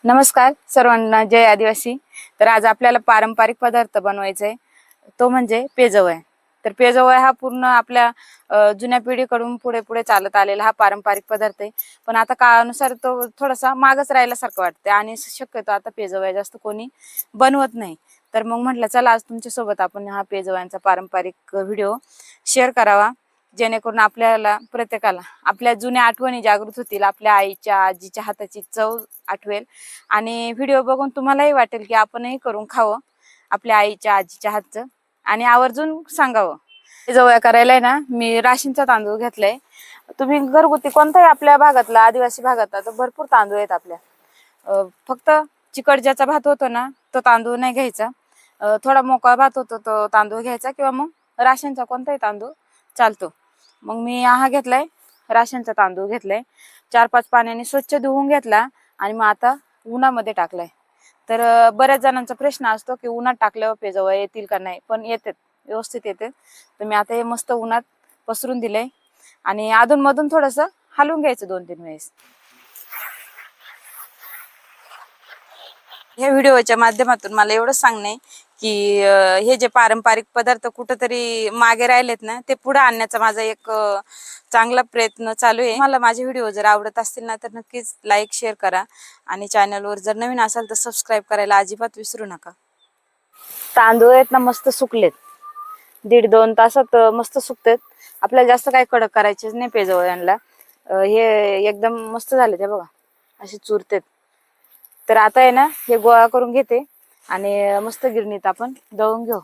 नमस्कार सर्वांना, जय आदिवासी। तर आज आपल्याला पारंपरिक पदार्थ बनवायचा आहे, तो म्हणजे पेजवय। तर पेजवय हा पूर्ण आपल्या जुन्या पिढीकडून पुढे पुढे चालत आलेला हा पारंपरिक पदार्थ आहे। पण आता काळानुसार तो थोडासा मागच राहिल्यासारखं वाटतं आणि शक्यतो आता पेजवय जास्त कोणी बनवत नाही। तर मग म्हटलं चला आज तुमच्या सोबत आपण हा पेजवयांचा पारंपरिक व्हिडिओ शेअर करावा, जेणेकरून आपल्याला प्रत्येकाला आपल्या जुन्या आठवणी जागृत होतील, आपल्या आईच्या आजीच्या हाताची चव आठवेल आणि व्हिडिओ बघून तुम्हालाही वाटेल की आपणही करून खावं आपल्या आईच्या आजीच्या हातचं आणि आवर्जून सांगावं। जवळ करायला ना मी राशींचा तांदूळ घेतलाय। तुम्ही घरगुती कोणताही आपल्या भागातला आदिवासी भागातला तर भरपूर तांदूळ आहेत आपल्या। फक्त चिकट ज्याचा भात होतो ना तो तांदूळ नाही घ्यायचा, थोडा मोकळा भात होतो तो तांदूळ घ्यायचा, किंवा मग राशींचा कोणताही तांदूळ चालतो। मग मी हा घेतलाय राशींचा तांदूळ घेतलाय, 4-5 पाण्याने स्वच्छ धुवून घेतला आणि मग आता उन्हामध्ये टाकलाय। तर बऱ्याच जणांचा प्रश्न असतो की उन्हात टाकल्यावर पेजवय येतील का नाही, पण येतात, व्यवस्थित येते। तर मी आता हे मस्त उन्हात पसरून दिलंय आणि अधून मधून थोडस हलवून घ्यायचं 2-3 वेळेस। या व्हिडिओच्या माध्यमातून मला एवढंच सांगणे की हे जे पारंपरिक पदार्थ कुठेतरी मागे राहिलेत ना, ते पुढे आणण्याचा माझा एक चांगला प्रयत्न चालू आहे। मला माझे व्हिडिओ जर आवडत असतील ना तर नक्कीच लाईक शेअर करा आणि चॅनलवर जर नवीन असाल तर सबस्क्राईब करायला अजिबात विसरू नका। तांदूळ आहेत ना मस्त सुकलेत, 1.5-2 तासात मस्त सुकतात। आपल्याला जास्त काही कडक करायचेच नाही पेजवयांना, हे एकदम मस्त झाले ते बघा, असे चुरतेत। तर आता आहे ना हे गोळा करून घेते आणि मस्त गिरणीत आपण दळून घेऊ।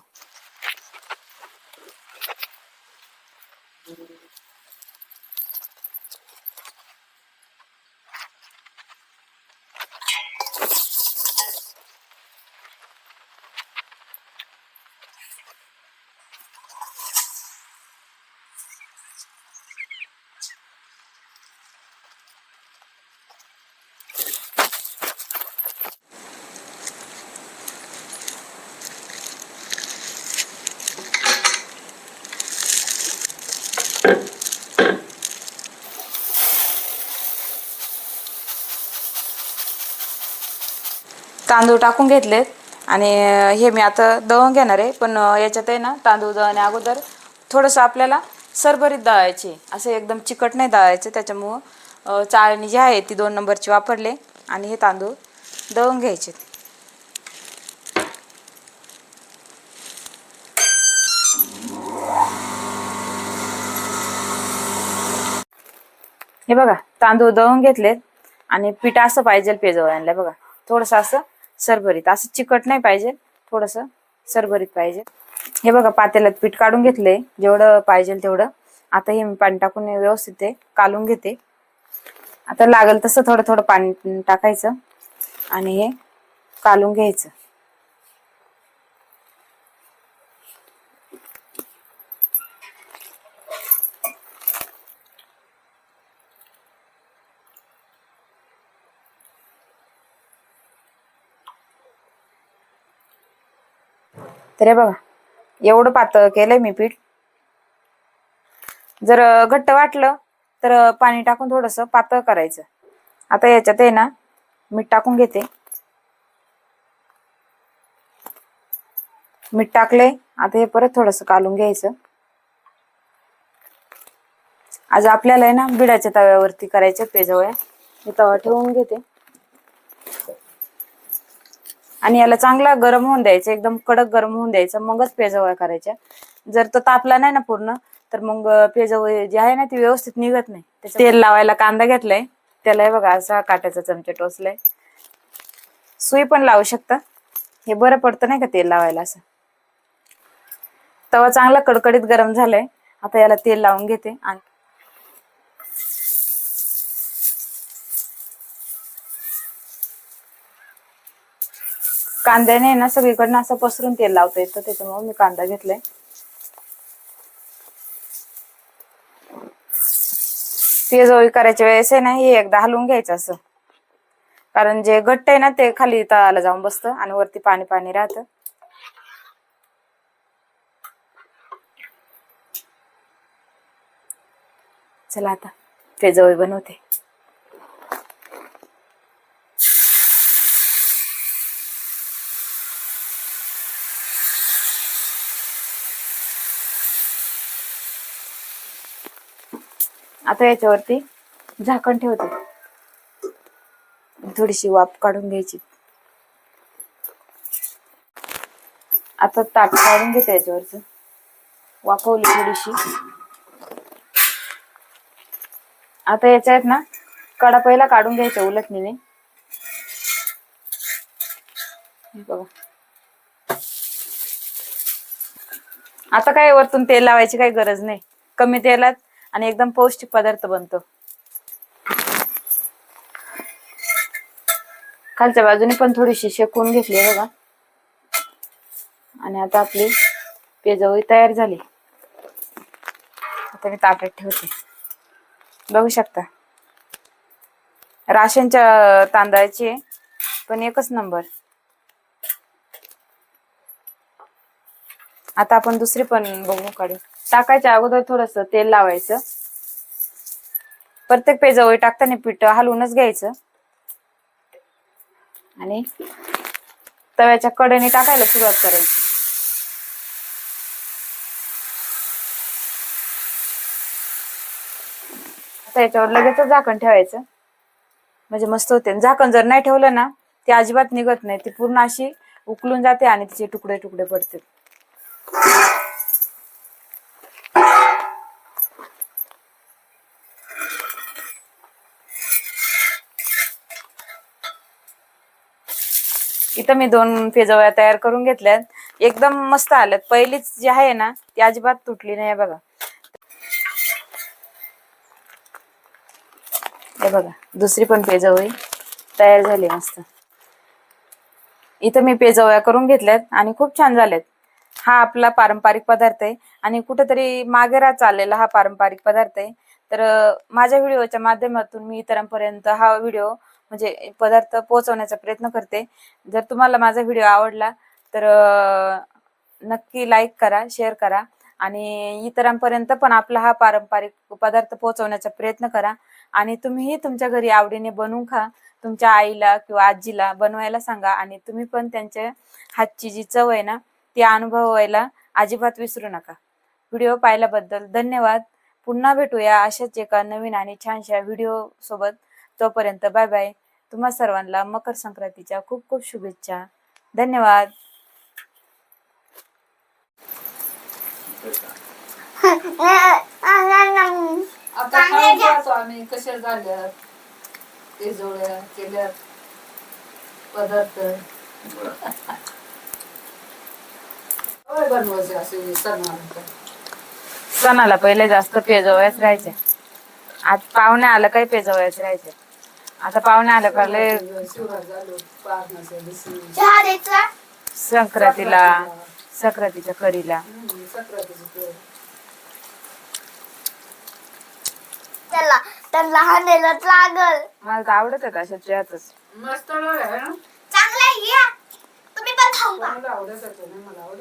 तांदूळ टाकून घेतलेत आणि हे मी आता दळून घेणार आहे। पण याच्यात आहे ना तांदूळ दळण्या अगोदर थोडंसं आपल्याला सरभरीत दळायचे, असं एकदम चिकट नाही दळायचं। त्याच्यामुळं चाळणी जी आहे ती 2 नंबरची वापरले आणि हे तांदूळ दळून घ्यायचे। हे बघा तांदूळ दळून घेतलेत आणि पीठ असं पाहिजे पेजवयांना, बघा थोडंसं असं सरभरीत, असं चिकट नाही पाहिजे, थोडंसं सरभरीत पाहिजे। हे बघा पातेल्यात पीठ काढून घेतले जेवढं पाहिजे तेवढं। आता हे मी पाणी टाकून व्यवस्थित ते कालून घेते। आता लागेल तसं थोडं थोडं पाणी टाकायचं आणि हे कालून घ्यायचं। तर हे बघा एवढं पातळ केलंय मी पीठ। जर घट्ट वाटलं तर पाणी टाकून थोडंसं पातळ करायचं। आता याच्यात आहे ना मीठ टाकून घेते, मीठ टाकले। आता हे परत थोडंसं कालून घ्यायचं। आज आपल्याला आहे ना बिडाच्या तव्यावरती करायचे पेजवया। मी तवा ठेवून घेते आणि याला चांगला गरम होऊन द्यायचं, एकदम कडक गरम होऊन द्यायचं, मगच पेजवया करायच्या। जर तो तापला नाही ना पूर्ण तर मग पेजवय जी आहे ना ती व्यवस्थित निघत नाही। तेल लावायला कांदा घेतलाय, त्याला हे बघा असा काट्याचा चमचा टोचलाय। सुई पण लावू शकता, हे बरं पडतं नाही का तेल लावायला असं। तवा चांगला कडकडीत गरम झालाय, आता याला तेल लावून घेते आणि कांद्याने ना सगळीकडनं असं पसरून तेल लावता येतं, त्याच्यामुळे मी कांदा घेतलाय। पेजवळी करायच्या वेळेस आहे ना हे एकदा हलवून घ्यायचं असं, कारण जे घट्ट आहे ना ते खाली तळाला जाऊन बसतं आणि वरती पाणी पाणी राहतं। चला आता पेजवळी बनवते। आता याच्यावरती झाकण ठेवते, थोडीशी वाफ काढून घ्यायची. आता ताट काढून घेते याच्यावरच, वाफवली थोडीशी. आता याच्यात ना कडा पहिला काढून घ्यायच्या उलटणीने. बघा आता काय वरतून तेल लावायची काही गरज नाही, कमी तेलात आणि एकदम पौष्टिक पदार्थ बनतो. खालच्या बाजूने पण थोडीशी शेकून घेतली बघा. आणि आता आपली पेजवळी तयार झाली. आता मी ताटात ठेवते. बघू शकता राशनच्या तांदळाची, पण एकच नंबर. आता आपण दुसरी पण बघू काढू. टाकायच्या अगोदर थोडस तेल लावायचं. प्रत्येक पेजवळी टाकताना पीठ हलवूनच घ्यायचं आणि तव्याच्या कडेने टाकायला सुरुवात करायची. आता याच्यावर लगेच झाकण ठेवायचं, म्हणजे मस्त होते. झाकण जर नाही ठेवलं ना ती अजिबात निघत नाही, ती पूर्ण अशी उकलून जाते आणि तिचे तुकडे तुकडे पडते. इथं मी 2 पेजवळ्या तयार करून घेतल्यात, एकदम मस्त आल्यात. पहिलीच जी आहे ना ती अजिबात तुटली नाही बघा. हे बघा दुसरी पण पेजवळी तयार झाली मस्त. इथं मी पेजवळ्या करून घेतल्यात आणि खूप छान झाल्यात. हा आपला पारंपरिक पदार्थ आहे आणि कुठेतरी मागे राहत चाललेला हा पारंपरिक पदार्थ आहे. तर माझ्या व्हिडिओच्या माध्यमातून मी इतरांपर्यंत हा व्हिडिओ म्हणजे पदार्थ पोहोचवण्याचा प्रयत्न करते. जर तुम्हाला माझा व्हिडिओ आवडला तर नक्की लाईक करा, शेअर करा आणि इतरांपर्यंत पण आपला हा पारंपरिक पदार्थ पोहोचवण्याचा प्रयत्न करा. आणि तुम्हीही तुमच्या घरी आवडीने बनवून खा. तुमच्या आईला किंवा आजीला बनवायला सांगा आणि तुम्ही पण त्यांच्या हातची जी चव आहे ना ती अनुभवायला अजिबात विसरू नका. व्हिडिओ पाहिल्याबद्दल धन्यवाद. पुन्हा भेटूया अशाच एका नवीन आणि छानशा व्हिडिओ सोबत. तोपर्यंत बाय बाय. तुम्हा सर्वांना मकर संक्रांतीच्या खूप खूप शुभेच्छा. धन्यवाद. आता खाऊन पाहतो आम्ही कशा झाल्यात, पेजवळ्या केल्यात पदार्थ. बनवायचे असे सणाला पहिले जास्त पेजवळ्याच राहायचे. आज पाहुणे आलं काही पेजवळ्याच राहायचे. आता पाहुणे आलं का लय संक्रांतीच्या करीला त्यांना हाणायलाच लागल. मला तर आवडत आहे अशा चहातच. मस्त चांगलं आहे. तुम्ही पण खाऊ का? आवडत मला आवडत.